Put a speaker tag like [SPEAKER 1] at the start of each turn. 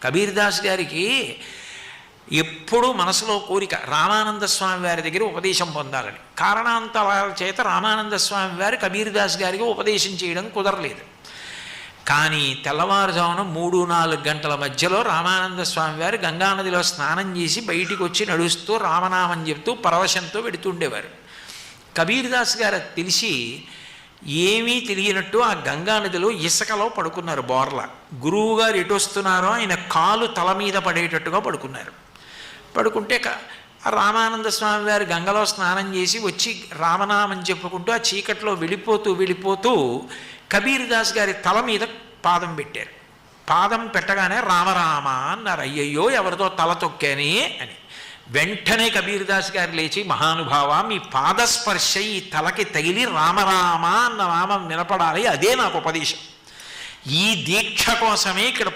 [SPEAKER 1] కబీర్దాస్ గారికి ఎప్పుడూ మనసులో కోరిక రామానంద స్వామి వారి దగ్గర ఉపదేశం పొందాలని. కారణాంతరాల చేత రామానంద స్వామి వారు కబీర్దాస్ గారికి ఉపదేశం చేయడం కుదరలేదు. కానీ తెల్లవారుజామున 3-4 గంటల మధ్యలో రామానంద స్వామి వారు గంగానదిలో స్నానం చేసి బయటికి వచ్చి నడుస్తూ రామనామం చెప్తూ పరవశంతో వెడుతుండేవారు. కబీర్దాస్ గారు తెలిసి ఏమీ తెలియనట్టు ఆ గంగానదిలో ఇసుకలో పడుకున్నారు బోర్లా. గురువుగారు ఎటు వస్తున్నారో ఆయన కాలు తల మీద పడేటట్టుగా పడుకున్నారు. పడుకుంటే రామానంద స్వామి వారు గంగలో స్నానం చేసి వచ్చి రామనామం చెప్పుకుంటూ ఆ చీకట్లో వెళ్ళిపోతూ కబీర్దాస్ గారి తల మీద పాదం పెట్టారు. పాదం పెట్టగానే రామరామ అన్నారు. అయ్యయ్యో ఎవరితో తల తొక్కాని అని. వెంటనే కబీర్దాస్ గారు లేచి, మహానుభావ మీ పాదస్పర్శ ఈ తలకి తగిలి రామరామ అన్న నామం వినపడాలి, అదే నాకు ఉపదేశం. ఈ దీక్ష కోసమే ఇక్కడ